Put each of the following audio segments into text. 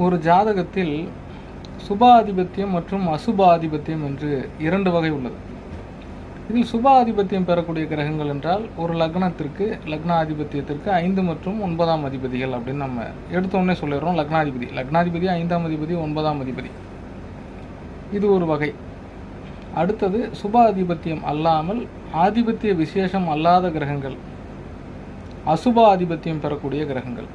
ஒரு ஜாதகத்தில் சுபாதிபத்தியம் மற்றும் அசுபாதிபத்தியம் என்று 2 வகை உள்ளது. இதில் சுபாதிபத்தியம் பெறக்கூடிய கிரகங்கள் என்றால் ஒரு லக்னத்திற்கு லக்னாதிபத்தியத்திற்கு 5 மற்றும் 9ஆம் அதிபதிகள் அப்படின்னு நம்ம எடுத்தோடனே சொல்லிடுறோம். லக்னாதிபதி 5ஆம் அதிபதி 9ஆம் அதிபதி, இது ஒரு வகை. அடுத்தது சுபாதிபத்தியம் அல்லாமல் ஆதிபத்திய விசேஷம் அல்லாத கிரகங்கள், அசுபாதிபத்தியம் பெறக்கூடிய கிரகங்கள்.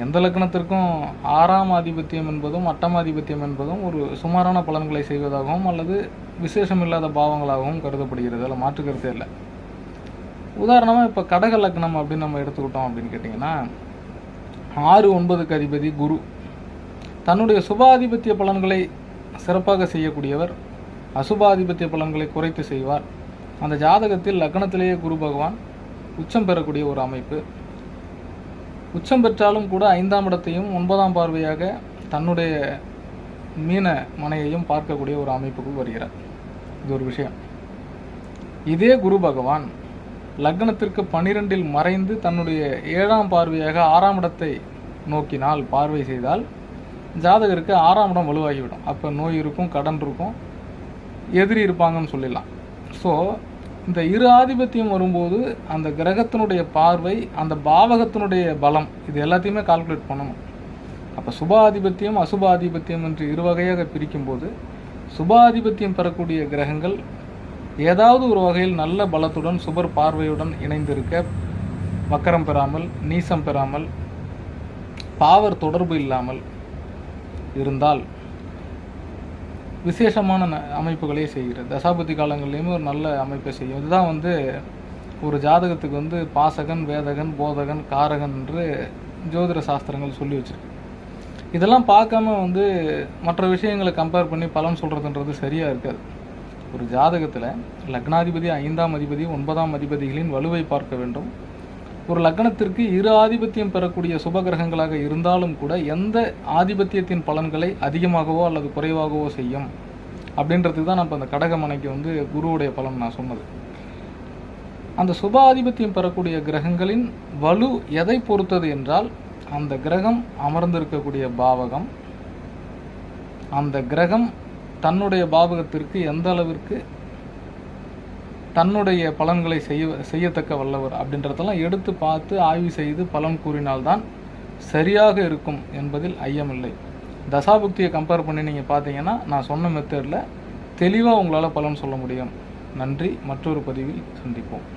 எந்த லக்னத்திற்கும் 6ஆம் ஆதிபத்தியம் என்பதும் 8ஆம் ஆதிபத்தியம் என்பதும் ஒரு சுமாரான பலன்களை செய்வதாகவும் அல்லது விசேஷம் இல்லாத பாவங்களாகவும் கருதப்படுகிறது. அதில் மாற்றுக்கருத்தே இல்லை. உதாரணமாக இப்போ கடக லக்னம் அப்படின்னு நம்ம எடுத்துக்கிட்டோம் அப்படின்னு கேட்டிங்கன்னா 6, 9க்கு அதிபதி குரு. தன்னுடைய சுபாதிபத்திய பலன்களை சிறப்பாக செய்யக்கூடியவர், அசுபாதிபத்திய பலன்களை குறைத்து செய்வார். அந்த ஜாதகத்தில் லக்னத்திலேயே குரு பகவான் உச்சம் பெறக்கூடிய ஒரு அமைப்பு. உச்சம் பெற்றாலும் கூட 5ஆம் இடத்தையும் 9ஆம் பார்வையாக தன்னுடைய மீன மனையையும் பார்க்கக்கூடிய ஒரு அமைப்புக்குள் வருகிறார். இது ஒரு விஷயம். இதே குரு பகவான் லக்னத்திற்கு 12இல் மறைந்து தன்னுடைய 7ஆம் பார்வையாக 6ஆம் இடத்தை நோக்கினால், பார்வை செய்தால் ஜாதகருக்கு 6ஆம் இடம் வலுவாகிவிடும். அப்போ நோய் இருக்கும், கடன் இருக்கும், எதிரி இருப்பாங்கன்னு சொல்லிடலாம். ஸோ இந்த இரு ஆதிபத்தியம் வரும்போது அந்த கிரகத்தினுடைய பார்வை, அந்த பாவகத்தினுடைய பலம், இது எல்லாத்தையுமே கால்குலேட் பண்ணணும். அப்போ சுபாதிபத்தியம் அசுபாதிபத்தியம் என்று 2 வகையாக பிரிக்கும்போது சுபாதிபத்தியம் பெறக்கூடிய கிரகங்கள் ஏதாவது ஒரு வகையில் நல்ல பலத்துடன் சுபர் பார்வையுடன் இணைந்திருக்க, வக்கரம் பெறாமல், நீசம் பெறாமல், பாவர் தொடர்பு இல்லாமல் இருந்தால் விசேஷமான அமைப்புகளே செய்கிறது. தசாபதி காலங்கள்லேயுமே ஒரு நல்ல அமைப்பை செய்யும். இதுதான் ஒரு ஜாதகத்துக்கு பாசகன், வேதகன், போதகன், காரகன் என்று ஜோதிட சாஸ்திரங்கள் சொல்லி வச்சிருக்கு. இதெல்லாம் பார்க்காம மற்ற விஷயங்களை கம்பேர் பண்ணி பலன் சொல்கிறதுன்றது சரியாக இருக்காது. ஒரு ஜாதகத்தில் லக்னாதிபதி 5ஆம் அதிபதி 9ஆம் அதிபதிகளின் வலுவை பார்க்க வேண்டும். ஒரு லக்னத்திற்கு 2 ஆதிபத்தியம் பெறக்கூடிய சுபகிரகங்களாக இருந்தாலும் கூட எந்த ஆதிபத்தியத்தின் பலன்களை அதிகமாகவோ அல்லது குறைவாகவோ செய்யும் அப்படின்றதுக்கு தான் நம்ம அந்த கடகமனைக்கு குருவுடைய பலன் நான் சொன்னது. அந்த சுப ஆதிபத்தியம் பெறக்கூடிய கிரகங்களின் வலு எதை பொறுத்தது என்றால், அந்த கிரகம் அமர்ந்திருக்கக்கூடிய பாவகம், அந்த கிரகம் தன்னுடைய பாவகத்திற்கு எந்த அளவிற்கு தன்னுடைய பலன்களை செய்யத்தக்க வல்லவர் அப்படின்றதெல்லாம் எடுத்து பார்த்து ஆய்வு செய்து பலன் கூறினால்தான் சரியாக இருக்கும் என்பதில் ஐயமில்லை. தசாபுக்தியை கம்பேர் பண்ணி நீங்கள் பார்த்தீங்கன்னா நான் சொன்ன மெத்தடில் தெளிவாக உங்களால் பலன் சொல்ல முடியும். நன்றி. மற்றொரு பதிவில் சந்திப்போம்.